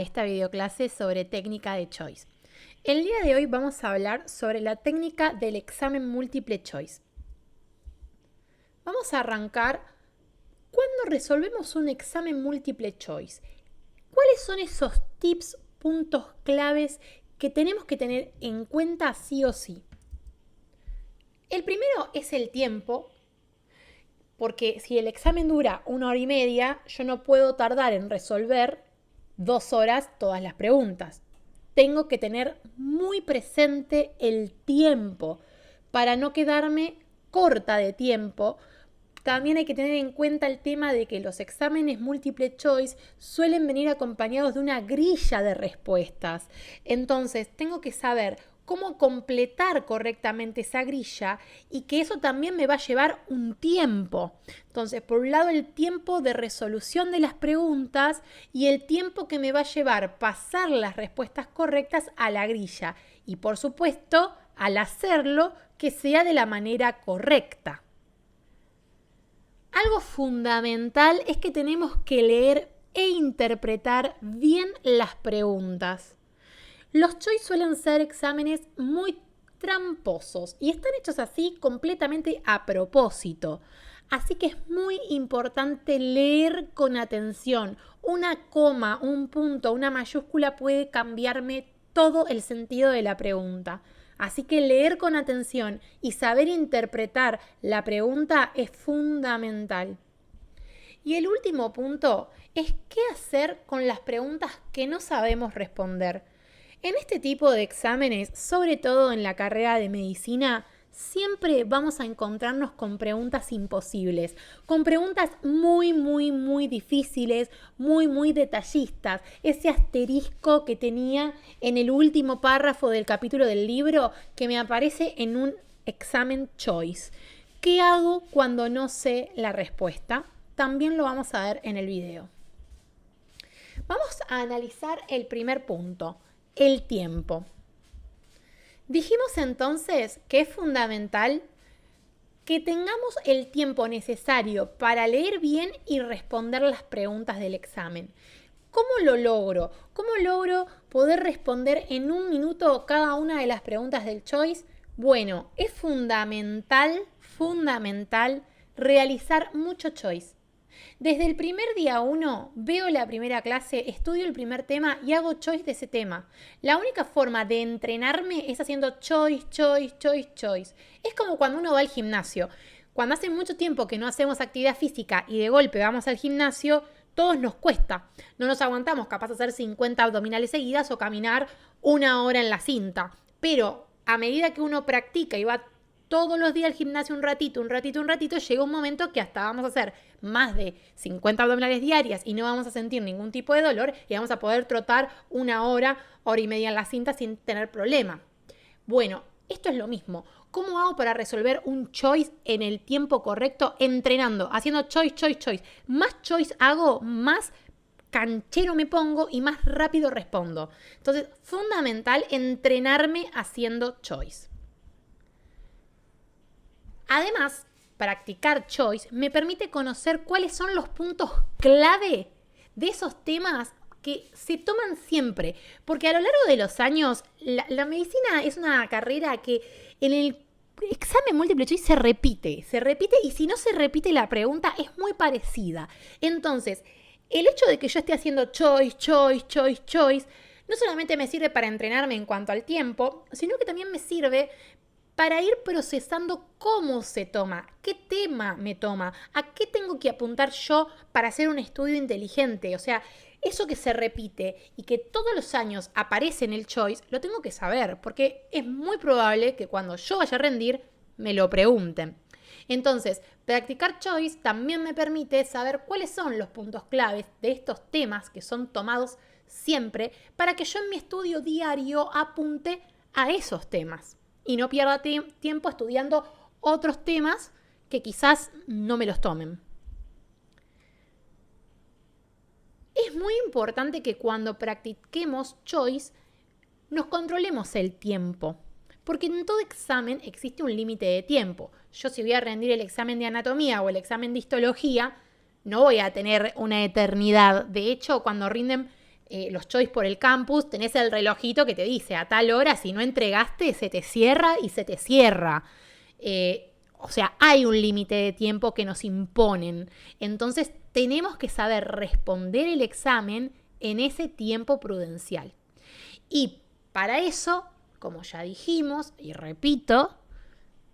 Esta videoclase sobre técnica de choice. El día de hoy vamos a hablar sobre la técnica del examen múltiple choice. Vamos a arrancar cuando resolvemos un examen múltiple choice. ¿Cuáles son esos tips, puntos claves que tenemos que tener en cuenta sí o sí? El primero es el tiempo, porque si el examen dura 1 hora y media, yo no puedo tardar en resolver 2 horas todas las preguntas. Tengo que tener muy presente el tiempo para no quedarme corta de tiempo. También hay que tener en cuenta el tema de que los exámenes múltiple choice suelen venir acompañados de una grilla de respuestas. Entonces, tengo que saber cómo completar correctamente esa grilla y que eso también me va a llevar un tiempo. Entonces, por un lado, el tiempo de resolución de las preguntas y el tiempo que me va a llevar pasar las respuestas correctas a la grilla. Y, por supuesto, al hacerlo, que sea de la manera correcta. Algo fundamental es que tenemos que leer e interpretar bien las preguntas. Los choice suelen ser exámenes muy tramposos y están hechos así completamente a propósito. Así que es muy importante leer con atención. Una coma, un punto, una mayúscula puede cambiarme todo el sentido de la pregunta. Así que leer con atención y saber interpretar la pregunta es fundamental. Y el último punto es qué hacer con las preguntas que no sabemos responder. En este tipo de exámenes, sobre todo en la carrera de medicina, siempre vamos a encontrarnos con preguntas imposibles, con preguntas muy difíciles, muy detallistas. Ese asterisco que tenía en el último párrafo del capítulo del libro que me aparece en un examen choice. ¿Qué hago cuando no sé la respuesta? También lo vamos a ver en el video. Vamos a analizar el primer punto. El tiempo. Dijimos entonces que es fundamental que tengamos el tiempo necesario para leer bien y responder las preguntas del examen. ¿Cómo lo logro? ¿Cómo logro poder responder en 1 minuto cada una de las preguntas del choice? Bueno, es fundamental realizar mucho choice. Desde el primer día 1 veo la primera clase, estudio el primer tema y hago choice de ese tema. La única forma de entrenarme es haciendo choice. Es como cuando uno va al gimnasio. Cuando hace mucho tiempo que no hacemos actividad física y de golpe vamos al gimnasio, todos nos cuesta. No nos aguantamos capaz de hacer 50 abdominales seguidas o caminar 1 hora en la cinta. Pero a medida que uno practica y va todos los días al gimnasio un ratito, llega un momento que hasta vamos a hacer más de 50 abdominales diarias y no vamos a sentir ningún tipo de dolor y vamos a poder trotar 1 hora y media en la cinta sin tener problema. Bueno, esto es lo mismo. ¿Cómo hago para resolver un choice en el tiempo correcto? Entrenando, haciendo choice. Más choice hago, más canchero me pongo y más rápido respondo. Entonces, fundamental entrenarme haciendo choice. Además, practicar choice me permite conocer cuáles son los puntos clave de esos temas que se toman siempre. Porque a lo largo de los años, la medicina es una carrera que en el examen múltiple choice se repite y si no se repite la pregunta es muy parecida. Entonces, el hecho de que yo esté haciendo choice, no solamente me sirve para entrenarme en cuanto al tiempo, sino que también me sirve para ir procesando cómo se toma, qué tema me toma, a qué tengo que apuntar yo para hacer un estudio inteligente. O sea, eso que se repite y que todos los años aparece en el choice, lo tengo que saber, porque es muy probable que cuando yo vaya a rendir, me lo pregunten. Entonces, practicar choice también me permite saber cuáles son los puntos claves de estos temas que son tomados siempre para que yo en mi estudio diario apunte a esos temas y no pierda tiempo estudiando otros temas que quizás no me los tomen. Es muy importante que cuando practiquemos choice nos controlemos el tiempo, porque en todo examen existe un límite de tiempo. Yo si voy a rendir el examen de anatomía o el examen de histología, no voy a tener una eternidad. De hecho, cuando rinden los choice por el campus, tenés el relojito que te dice a tal hora, si no entregaste, se te cierra y se te cierra. O sea, hay un límite de tiempo que nos imponen. Entonces, tenemos que saber responder el examen en ese tiempo prudencial. Y para eso, como ya dijimos, y repito,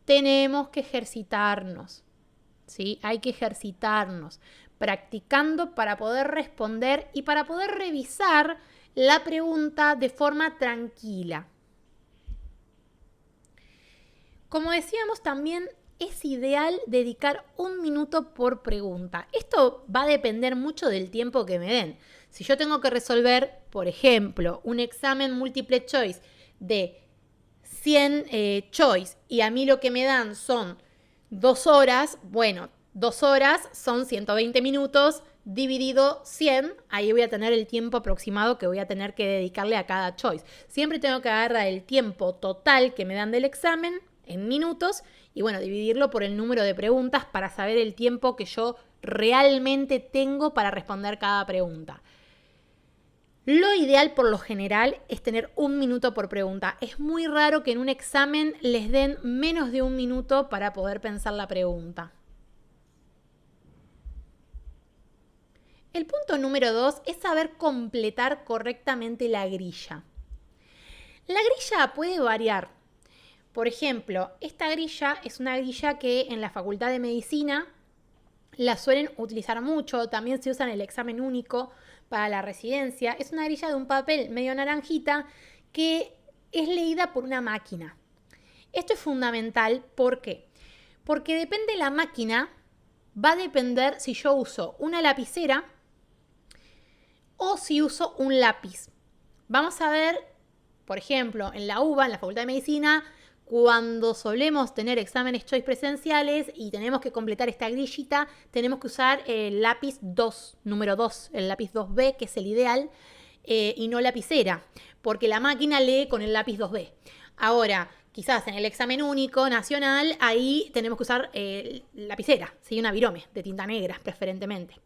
tenemos que ejercitarnos. ¿Sí? Hay que ejercitarnos, practicando para poder responder y para poder revisar la pregunta de forma tranquila. Como decíamos, también es ideal dedicar 1 minuto por pregunta. Esto va a depender mucho del tiempo que me den. Si yo tengo que resolver, por ejemplo, un examen múltiple choice de 100 choice y a mí lo que me dan son 2 horas, bueno, 2 horas son 120 minutos dividido 100, ahí voy a tener el tiempo aproximado que voy a tener que dedicarle a cada choice. Siempre tengo que agarrar el tiempo total que me dan del examen en minutos y bueno, dividirlo por el número de preguntas para saber el tiempo que yo realmente tengo para responder cada pregunta. Lo ideal por lo general es tener 1 minuto por pregunta. Es muy raro que en un examen les den menos de 1 minuto para poder pensar la pregunta. El punto número 2 es saber completar correctamente la grilla. La grilla puede variar. Por ejemplo, esta grilla es una grilla que en la Facultad de Medicina la suelen utilizar mucho. También se usa en el examen único para la residencia. Es una grilla de un papel medio naranjita que es leída por una máquina. Esto es fundamental, ¿por qué? Porque depende de la máquina, va a depender si yo uso una lapicera o si uso un lápiz. Vamos a ver, por ejemplo, en la UBA, en la Facultad de Medicina, cuando solemos tener exámenes choice presenciales y tenemos que completar esta grillita, tenemos que usar el lápiz 2, número 2, el lápiz 2B, que es el ideal, y no lapicera, porque la máquina lee con el lápiz 2B. Ahora, quizás en el examen único nacional, ahí tenemos que usar lapicera, ¿sí? Una virome de tinta negra, preferentemente.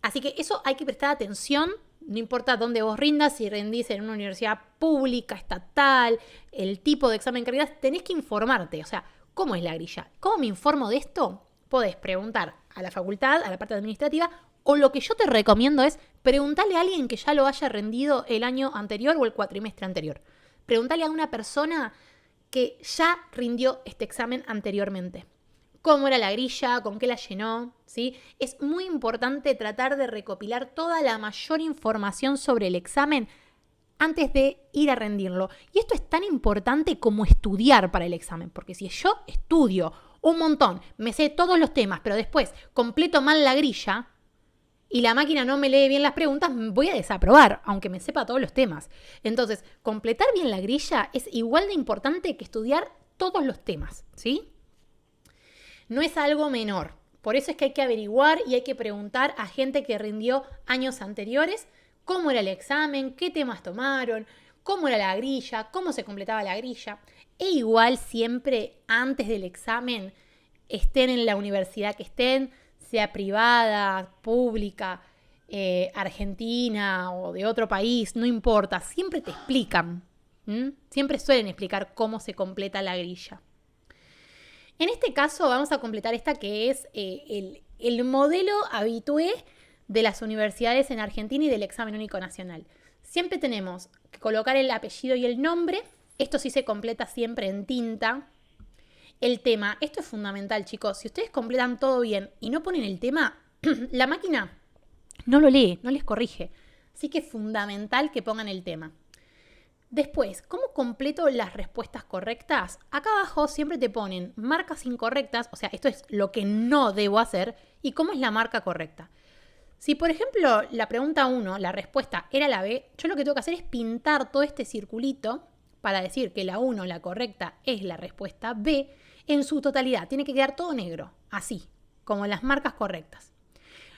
Así que eso hay que prestar atención. No importa dónde vos rindas, si rendís en una universidad pública, estatal, el tipo de examen que rindas, tenés que informarte. O sea, ¿cómo es la grilla? ¿Cómo me informo de esto? Podés preguntar a la facultad, a la parte administrativa, o lo que yo te recomiendo es preguntarle a alguien que ya lo haya rendido el año anterior o el cuatrimestre anterior. Preguntarle a una persona que ya rindió este examen anteriormente. Cómo era la grilla, con qué la llenó, ¿sí? Es muy importante tratar de recopilar toda la mayor información sobre el examen antes de ir a rendirlo. Y esto es tan importante como estudiar para el examen, porque si yo estudio un montón, me sé todos los temas, pero después completo mal la grilla y la máquina no me lee bien las preguntas, voy a desaprobar, aunque me sepa todos los temas. Entonces, completar bien la grilla es igual de importante que estudiar todos los temas, ¿sí? No es algo menor. Por eso es que hay que averiguar y hay que preguntar a gente que rindió años anteriores cómo era el examen, qué temas tomaron, cómo era la grilla, cómo se completaba la grilla. E igual siempre antes del examen estén en la universidad que estén, sea privada, pública, argentina o de otro país, no importa, siempre te explican. Siempre suelen explicar cómo se completa la grilla. En este caso vamos a completar esta que es el modelo habitué de las universidades en Argentina y del examen único nacional. Siempre tenemos que colocar el apellido y el nombre. Esto sí se completa siempre en tinta. El tema, esto es fundamental, chicos. Si ustedes completan todo bien y no ponen el tema, la máquina no lo lee, no les corrige. Así que es fundamental que pongan el tema. Después, ¿cómo completo las respuestas correctas? Acá abajo siempre te ponen marcas incorrectas, o sea, esto es lo que no debo hacer, y cómo es la marca correcta. Si, por ejemplo, la pregunta 1, la respuesta era la B, yo lo que tengo que hacer es pintar todo este circulito para decir que la 1, la correcta, es la respuesta B en su totalidad. Tiene que quedar todo negro, así, como las marcas correctas.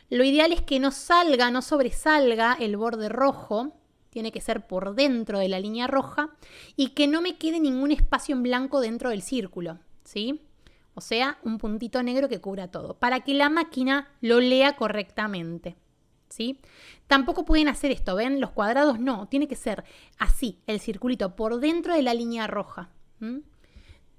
Lo ideal es que no salga, no sobresalga el borde rojo. Tiene que ser por dentro de la línea roja y que no me quede ningún espacio en blanco dentro del círculo, ¿sí? O sea, un puntito negro que cubra todo, para que la máquina lo lea correctamente. ¿sí? Tampoco pueden hacer esto, ¿ven? Los cuadrados no, tiene que ser así, el circulito por dentro de la línea roja.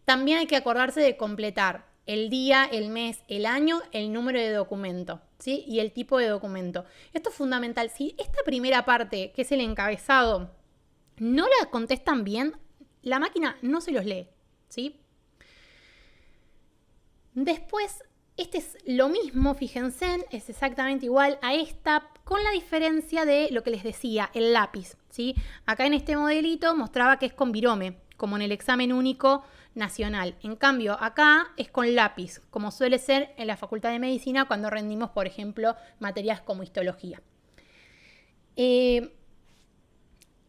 También hay que acordarse de completar el día, el mes, el año, el número de documento, ¿sí? Y el tipo de documento. Esto es fundamental. Si esta primera parte, que es el encabezado, no la contestan bien, la máquina no se los lee, ¿sí? Después, este es lo mismo, fíjense, es exactamente igual a esta, con la diferencia de lo que les decía, el lápiz, ¿sí? Acá en este modelito mostraba que es con virome, como en el examen único nacional. En cambio, acá es con lápiz, como suele ser en la Facultad de Medicina cuando rendimos, por ejemplo, materias como histología.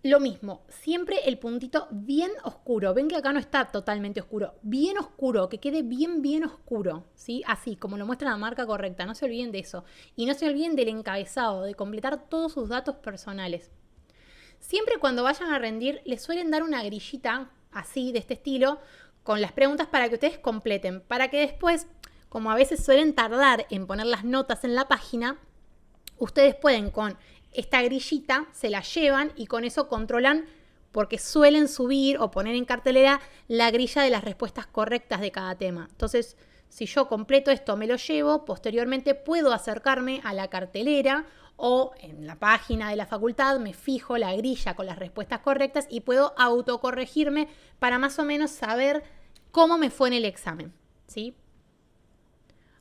Lo mismo, siempre el puntito bien oscuro. Ven que acá no está totalmente oscuro. Bien oscuro, que quede bien oscuro, ¿sí? Así, como lo muestra la marca correcta. No se olviden de eso. Y no se olviden del encabezado, de completar todos sus datos personales. Siempre cuando vayan a rendir, les suelen dar una grillita así, de este estilo, con las preguntas para que ustedes completen. Para que después, como a veces suelen tardar en poner las notas en la página, ustedes pueden con esta grillita, se la llevan y con eso controlan, porque suelen subir o poner en cartelera la grilla de las respuestas correctas de cada tema. Entonces, si yo completo esto, me lo llevo, posteriormente puedo acercarme a la cartelera o en la página de la facultad, me fijo la grilla con las respuestas correctas y puedo autocorregirme para más o menos saber cómo me fue en el examen, ¿sí?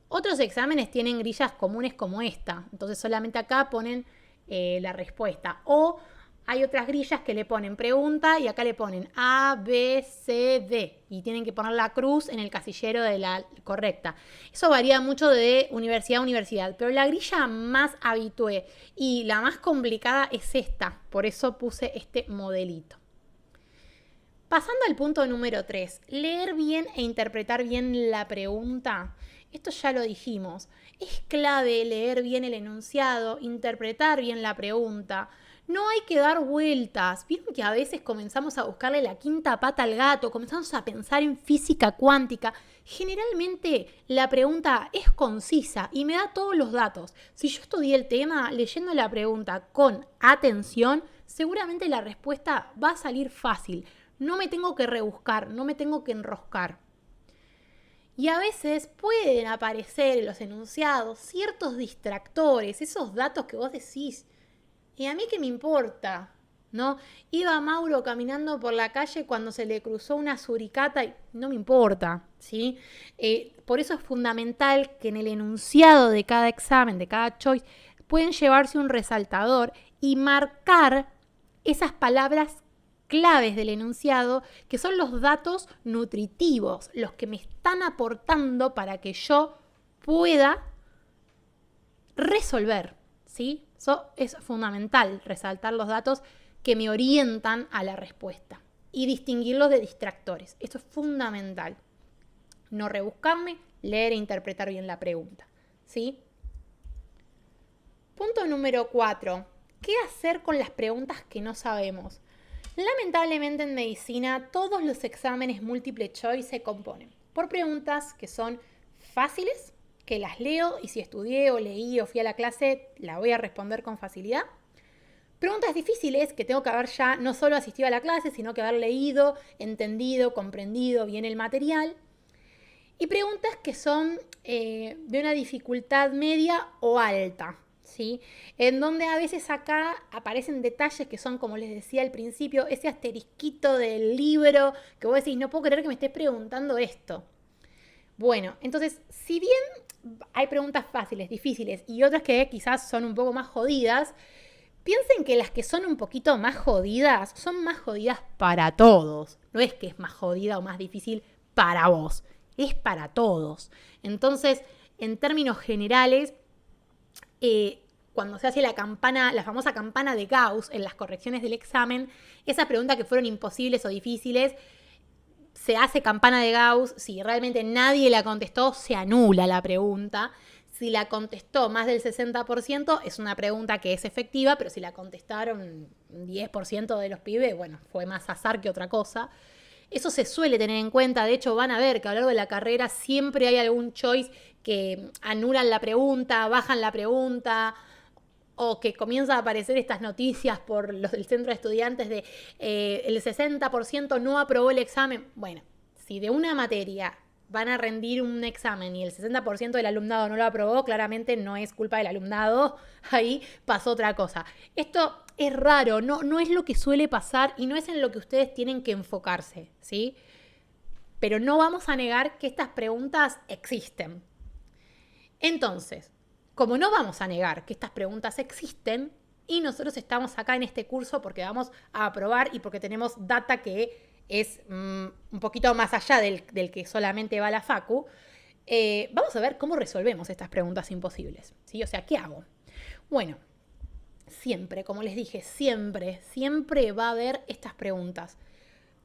Otros exámenes tienen grillas comunes como esta, entonces solamente acá ponen la respuesta. O hay otras grillas que le ponen pregunta y acá le ponen A, B, C, D. Y tienen que poner la cruz en el casillero de la correcta. Eso varía mucho de universidad a universidad. Pero la grilla más habitué y la más complicada es esta. Por eso puse este modelito. Pasando al punto número 3. Leer bien e interpretar bien la pregunta. Esto ya lo dijimos. Es clave leer bien el enunciado, interpretar bien la pregunta. No hay que dar vueltas. Vieron que a veces comenzamos a buscarle la quinta pata al gato, comenzamos a pensar en física cuántica. Generalmente la pregunta es concisa y me da todos los datos. Si yo estudié el tema leyendo la pregunta con atención, seguramente la respuesta va a salir fácil. No me tengo que rebuscar, no me tengo que enroscar. Y a veces pueden aparecer en los enunciados ciertos distractores, esos datos que vos decís, ¿y a mí qué me importa? ¿No? Iba Mauro caminando por la calle cuando se le cruzó una suricata y no me importa, ¿sí? Por eso es fundamental que en el enunciado de cada examen, de cada choice, pueden llevarse un resaltador y marcar esas palabras claves del enunciado, que son los datos nutritivos, los que me están aportando para que yo pueda resolver, ¿sí? Eso es fundamental, resaltar los datos que me orientan a la respuesta y distinguirlos de distractores. Eso es fundamental. No rebuscarme, leer e interpretar bien la pregunta, ¿sí? Punto número 4. ¿Qué hacer con las preguntas que no sabemos? Lamentablemente en medicina todos los exámenes múltiple choice se componen por preguntas que son fáciles, que las leo y si estudié o leí o fui a la clase la voy a responder con facilidad. Preguntas difíciles que tengo que haber ya no solo asistido a la clase, sino que haber leído, entendido, comprendido bien el material. Y preguntas que son de una dificultad media o alta, ¿sí? En donde a veces acá aparecen detalles que son, como les decía al principio, ese asterisquito del libro que vos decís, no puedo creer que me estés preguntando esto. Bueno, entonces, si bien hay preguntas fáciles, difíciles y otras que quizás son un poco más jodidas, piensen que las que son un poquito más jodidas son más jodidas para todos. No es que es más jodida o más difícil para vos, es para todos. Entonces, en términos generales, cuando se hace la famosa campana de Gauss en las correcciones del examen, esas preguntas que fueron imposibles o difíciles, se hace campana de Gauss. Si realmente nadie la contestó, se anula la pregunta. Si la contestó más del 60%, es una pregunta que es efectiva, pero si la contestaron un 10% de los pibes, bueno, fue más azar que otra cosa. Eso se suele tener en cuenta. De hecho, van a ver que a lo largo de la carrera siempre hay algún choice que anulan la pregunta, bajan la pregunta o que comienzan a aparecer estas noticias por los del centro de estudiantes de el 60% no aprobó el examen. Bueno, si de una materia van a rendir un examen y el 60% del alumnado no lo aprobó, claramente no es culpa del alumnado, ahí pasó otra cosa. Esto es raro, no es lo que suele pasar y no es en lo que ustedes tienen que enfocarse, ¿sí? Pero no vamos a negar que estas preguntas existen. Entonces, como no vamos a negar que estas preguntas existen y nosotros estamos acá en este curso porque vamos a aprobar y porque tenemos data que es un poquito más allá del que solamente va a la facu, vamos a ver cómo resolvemos estas preguntas imposibles, ¿sí? O sea, ¿qué hago? Bueno, siempre, como les dije, siempre va a haber estas preguntas.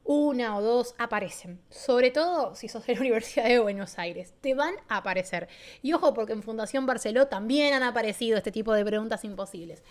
Una o dos aparecen. Sobre todo si sos de la Universidad de Buenos Aires. Te van a aparecer. Y ojo, porque en Fundación Barceló también han aparecido este tipo de preguntas imposibles.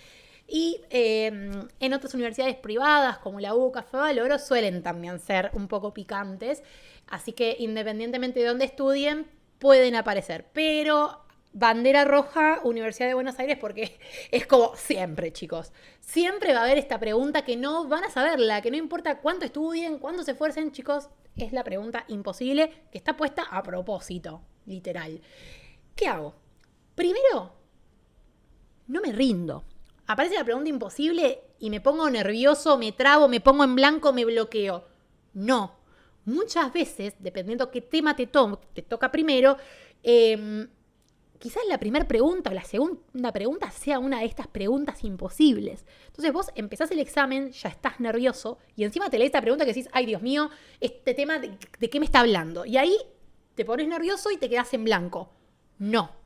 Y en otras universidades privadas, como la U, Café Valoro, suelen también ser un poco picantes. Así que independientemente de dónde estudien, pueden aparecer. Pero bandera roja, Universidad de Buenos Aires, porque es como siempre, chicos. Siempre va a haber esta pregunta que no van a saberla, que no importa cuánto estudien, cuánto se esfuercen, chicos, es la pregunta imposible que está puesta a propósito, literal. ¿Qué hago? Primero, no me rindo. Aparece la pregunta imposible y me pongo nervioso, me trabo, me pongo en blanco, me bloqueo. No. Muchas veces, dependiendo qué tema te toca primero, quizás la primera pregunta o la segunda pregunta sea una de estas preguntas imposibles. Entonces vos empezás el examen, ya estás nervioso y encima te lees esta pregunta que decís, ay Dios mío, este tema de qué me está hablando. Y ahí te pones nervioso y te quedás en blanco. No.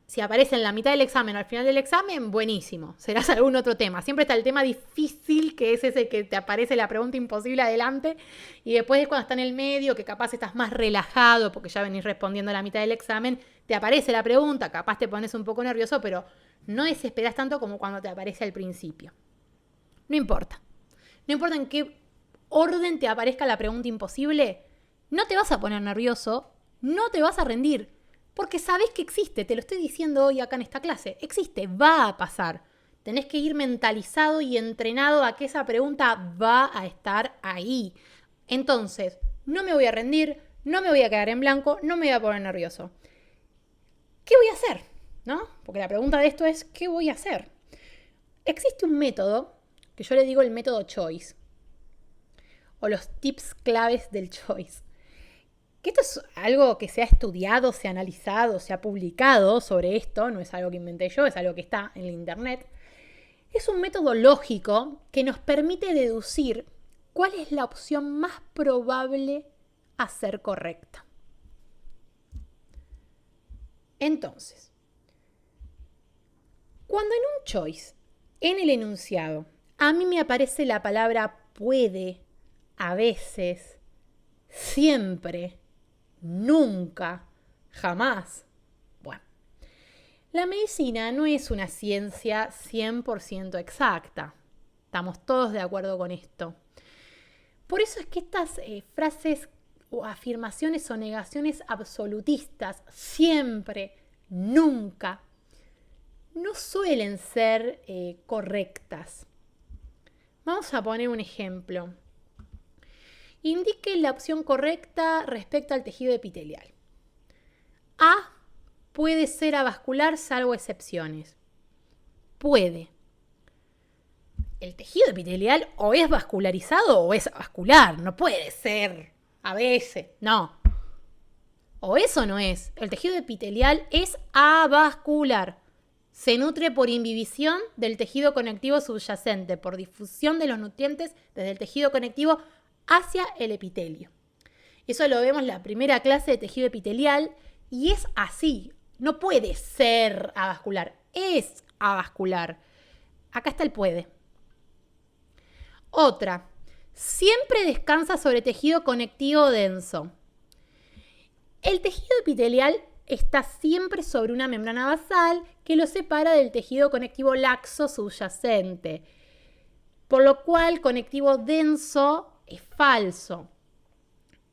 Si aparece en la mitad del examen o al final del examen, buenísimo. Serás algún otro tema. Siempre está el tema difícil, que es ese que te aparece la pregunta imposible adelante. Y después es cuando está en el medio, que capaz estás más relajado porque ya venís respondiendo a la mitad del examen. Te aparece la pregunta, capaz te pones un poco nervioso, pero no desesperás tanto como cuando te aparece al principio. No importa. No importa en qué orden te aparezca la pregunta imposible, no te vas a poner nervioso, no te vas a rendir. Porque sabés que existe, te lo estoy diciendo hoy acá en esta clase, existe, va a pasar. Tenés que ir mentalizado y entrenado a que esa pregunta va a estar ahí. Entonces, no me voy a rendir, no me voy a quedar en blanco, no me voy a poner nervioso. ¿Qué voy a hacer? ¿No? Porque la pregunta de esto es, ¿qué voy a hacer? Existe un método, que yo le digo el método Choice, o los tips claves del Choice. Que esto es algo que se ha estudiado, se ha analizado, se ha publicado sobre esto, no es algo que inventé yo, es algo que está en la internet. Es un método lógico que nos permite deducir cuál es la opción más probable a ser correcta. Entonces, cuando en un choice, en el enunciado, a mí me aparece la palabra puede, a veces, siempre, nunca, jamás. Bueno, la medicina no es una ciencia 100% exacta. Estamos todos de acuerdo con esto. Por eso es que estas frases o afirmaciones o negaciones absolutistas, siempre, nunca, no suelen ser correctas. Vamos a poner un ejemplo. Indique la opción correcta respecto al tejido epitelial. A puede ser avascular salvo excepciones. Puede. El tejido epitelial o es vascularizado o es avascular. No puede ser a veces. No. O eso no es. El tejido epitelial es avascular. Se nutre por inhibición del tejido conectivo subyacente, por difusión de los nutrientes desde el tejido conectivo hacia el epitelio. Eso lo vemos en la primera clase de tejido epitelial y es así. No puede ser avascular, es avascular. Acá está el puede. Otra, siempre descansa sobre tejido conectivo denso. El tejido epitelial está siempre sobre una membrana basal que lo separa del tejido conectivo laxo subyacente, por lo cual conectivo denso es falso.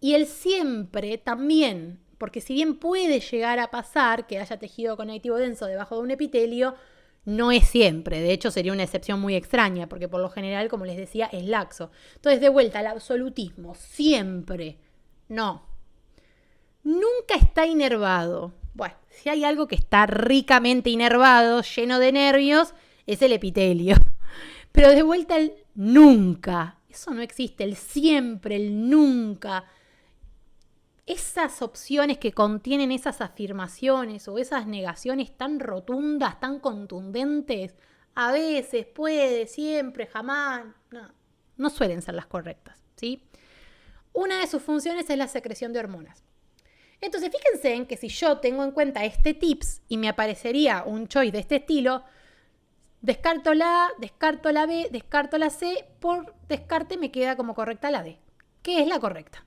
Y el siempre también, porque si bien puede llegar a pasar que haya tejido conectivo denso debajo de un epitelio, No es siempre, de hecho sería una excepción muy extraña, porque por lo general, como les decía, es laxo. Entonces, de vuelta, el absolutismo, siempre, no. Nunca está inervado. Bueno, si hay algo que está ricamente inervado, lleno de nervios, es el epitelio. Pero de vuelta el nunca. Eso no existe, el siempre, el nunca. Esas opciones que contienen esas afirmaciones o esas negaciones tan rotundas, tan contundentes, a veces, puede, siempre, jamás, no suelen ser las correctas, ¿sí? Una de sus funciones es la secreción de hormonas. Entonces, fíjense en que si yo tengo en cuenta este tips y me aparecería un choice de este estilo, descarto la A, descarto la B, descarto la C, por descarte me queda como correcta la D, que es la correcta,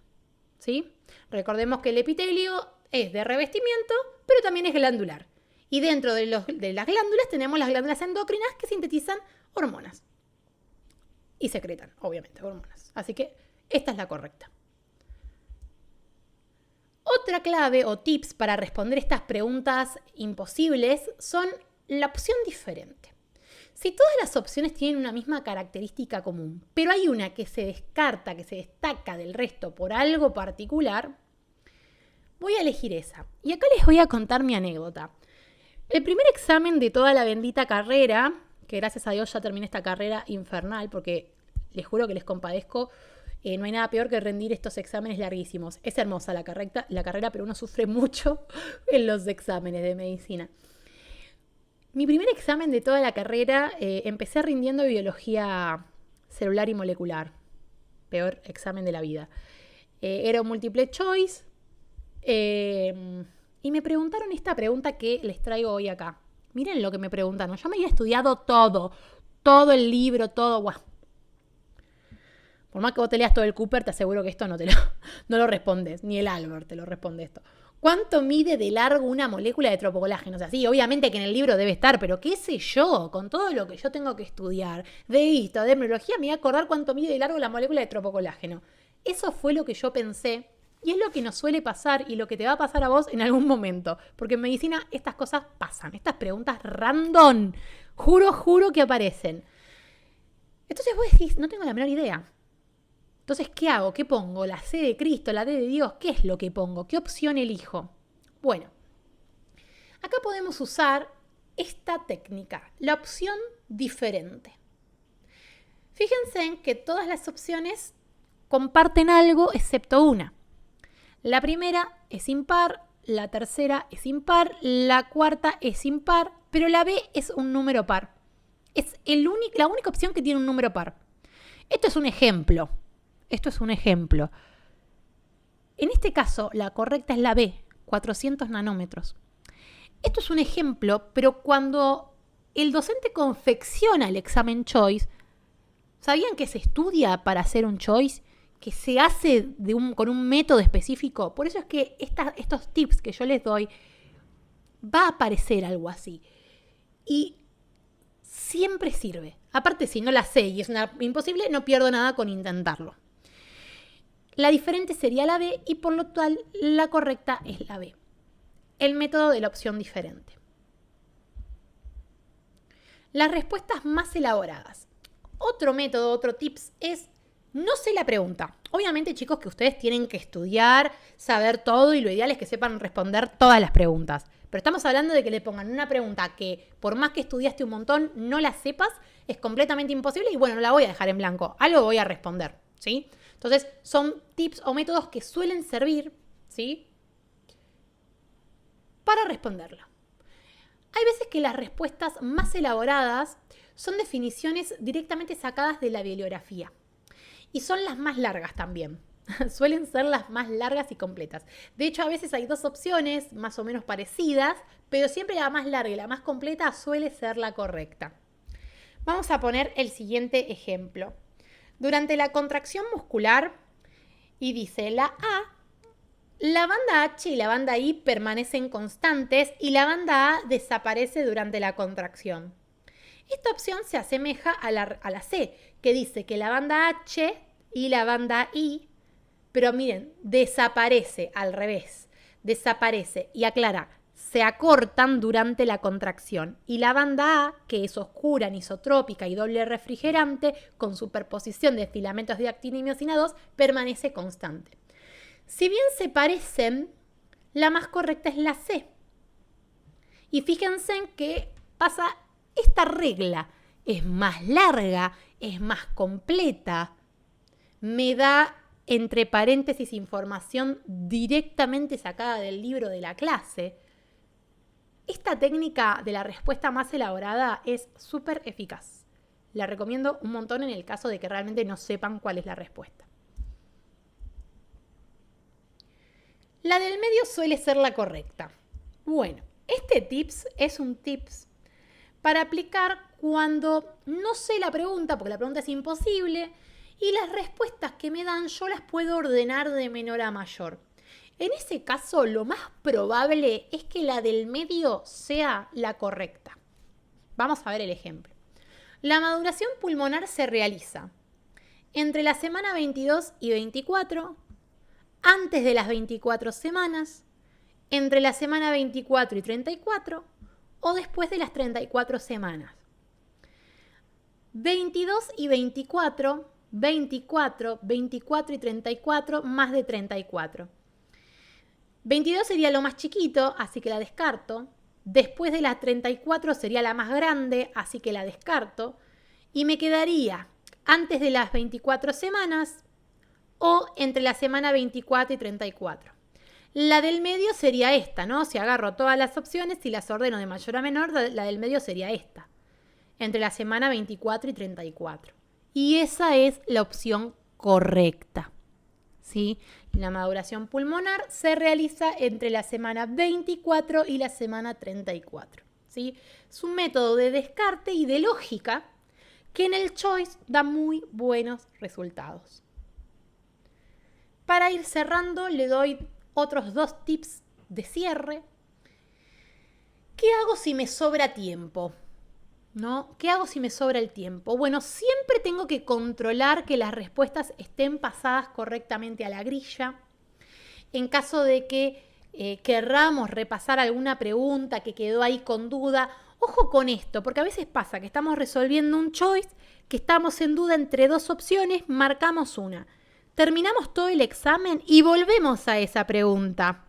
¿sí? Recordemos que el epitelio es de revestimiento, pero también es glandular. Y dentro de las glándulas tenemos las glándulas endocrinas que sintetizan hormonas. Y secretan, obviamente, hormonas. Así que esta es la correcta. Otra clave o tips para responder estas preguntas imposibles son la opción diferente. Si todas las opciones tienen una misma característica común, pero hay una que se descarta, que se destaca del resto por algo particular, voy a elegir esa. Y acá les voy a contar mi anécdota. El primer examen de toda la bendita carrera, que gracias a Dios ya terminé esta carrera infernal, porque les juro que les compadezco, no hay nada peor que rendir estos exámenes larguísimos. Es hermosa la carrera, pero uno sufre mucho en los exámenes de medicina. Mi primer examen de toda la carrera, empecé rindiendo biología celular y molecular. Peor examen de la vida. Era un multiple choice. Y me preguntaron esta pregunta que les traigo hoy acá. Miren lo que me preguntaron. Yo me había estudiado todo el libro, todo. Wow. Por más que vos te leas todo el Cooper, te aseguro que esto no lo respondes. Ni el Albert te lo responde esto. ¿Cuánto mide de largo una molécula de tropocolágeno? O sea, sí, obviamente que en el libro debe estar, pero qué sé yo, con todo lo que yo tengo que estudiar, de histo, de embriología, me voy a acordar cuánto mide de largo la molécula de tropocolágeno. Eso fue lo que yo pensé, y es lo que nos suele pasar y lo que te va a pasar a vos en algún momento. Porque en medicina estas cosas pasan, estas preguntas random, juro que aparecen. Entonces vos decís, no tengo la menor idea. Entonces, ¿qué hago? ¿Qué pongo? ¿La C de Cristo? ¿La D de Dios? ¿Qué es lo que pongo? ¿Qué opción elijo? Bueno, acá podemos usar esta técnica, la opción diferente. Fíjense en que todas las opciones comparten algo excepto una. La primera es impar, la tercera es impar, la cuarta es impar, pero la B es un número par. Es la única opción que tiene un número par. Esto es un ejemplo. En este caso, la correcta es la B, 400 nanómetros. Esto es un ejemplo, pero cuando el docente confecciona el examen choice, ¿sabían que se estudia para hacer un choice? Que se hace con un método específico. Por eso es que estos tips que yo les doy, va a aparecer algo así. Y siempre sirve. Aparte, si no la sé y es imposible, no pierdo nada con intentarlo. La diferente sería la B y por lo tal la correcta es la B. El método de la opción diferente. Las respuestas más elaboradas. Otro método, otro tips es no sé la pregunta. Obviamente, chicos, que ustedes tienen que estudiar, saber todo y lo ideal es que sepan responder todas las preguntas. Pero estamos hablando de que le pongan una pregunta que por más que estudiaste un montón no la sepas, es completamente imposible y bueno, no la voy a dejar en blanco. Algo voy a responder, ¿sí? Entonces, son tips o métodos que suelen servir, ¿sí?, para responderla. Hay veces que las respuestas más elaboradas son definiciones directamente sacadas de la bibliografía. Y son las más largas también. Suelen ser las más largas y completas. De hecho, a veces hay dos opciones más o menos parecidas, pero siempre la más larga y la más completa suele ser la correcta. Vamos a poner el siguiente ejemplo. Durante la contracción muscular, y dice la A, la banda H y la banda I permanecen constantes y la banda A desaparece durante la contracción. Esta opción se asemeja a la C, que dice que la banda H y la banda I, pero miren, desaparece al revés, desaparece y aclara, se acortan durante la contracción y la banda A, que es oscura, anisotrópica y doble refrigerante, con superposición de filamentos de actina y miosina 2, permanece constante. Si bien se parecen, la más correcta es la C. Y fíjense en que pasa esta regla. Es más larga, es más completa, me da entre paréntesis información directamente sacada del libro de la clase. Esta técnica de la respuesta más elaborada es súper eficaz. La recomiendo un montón en el caso de que realmente no sepan cuál es la respuesta. La del medio suele ser la correcta. Bueno, este tips es un tips para aplicar cuando no sé la pregunta, porque la pregunta es imposible, y las respuestas que me dan yo las puedo ordenar de menor a mayor. En ese caso, lo más probable es que la del medio sea la correcta. Vamos a ver el ejemplo. La maduración pulmonar se realiza entre la semana 22 y 24, antes de las 24 semanas, entre la semana 24 y 34 o después de las 34 semanas. 22 y 24, 24, 24 y 34, más de 34. 22 sería lo más chiquito, así que la descarto. Después de las 34 sería la más grande, así que la descarto. Y me quedaría antes de las 24 semanas o entre la semana 24 y 34. La del medio sería esta, ¿no? Si agarro todas las opciones y las ordeno de mayor a menor, la del medio sería esta. Entre la semana 24 y 34. Y esa es la opción correcta. ¿Sí? La maduración pulmonar se realiza entre la semana 24 y la semana 34. ¿Sí? Es un método de descarte y de lógica que en el Choice da muy buenos resultados. Para ir cerrando, le doy otros 2 tips de cierre. ¿Qué hago si me sobra tiempo? ¿No? ¿Qué hago si me sobra el tiempo? Bueno, siempre tengo que controlar que las respuestas estén pasadas correctamente a la grilla. En caso de que querramos repasar alguna pregunta que quedó ahí con duda, ojo con esto, porque a veces pasa que estamos resolviendo un choice, que estamos en duda entre 2 opciones, marcamos una. Terminamos todo el examen y volvemos a esa pregunta.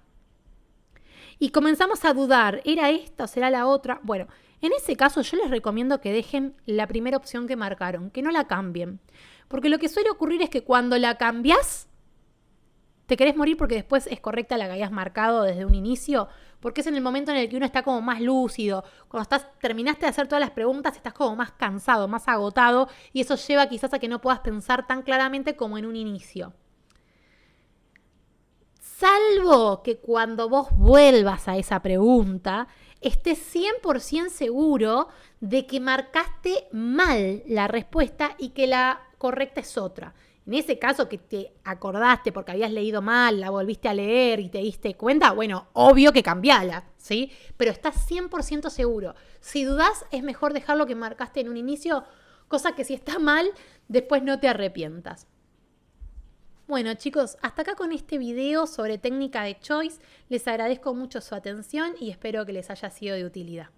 Y comenzamos a dudar, ¿era esta o será la otra? Bueno, en ese caso yo les recomiendo que dejen la primera opción que marcaron, que no la cambien. Porque lo que suele ocurrir es que cuando la cambiás, te querés morir porque después es correcta la que habías marcado desde un inicio, porque es en el momento en el que uno está como más lúcido. Cuando terminaste de hacer todas las preguntas, estás como más cansado, más agotado, y eso lleva quizás a que no puedas pensar tan claramente como en un inicio. Salvo que cuando vos vuelvas a esa pregunta, estés 100% seguro de que marcaste mal la respuesta y que la correcta es otra. En ese caso que te acordaste porque habías leído mal, la volviste a leer y te diste cuenta, bueno, obvio que cambiala, ¿sí? Pero estás 100% seguro. Si dudás, es mejor dejar lo que marcaste en un inicio, cosa que si está mal, después no te arrepientas. Bueno, chicos, hasta acá con este video sobre técnica de Choice. Les agradezco mucho su atención y espero que les haya sido de utilidad.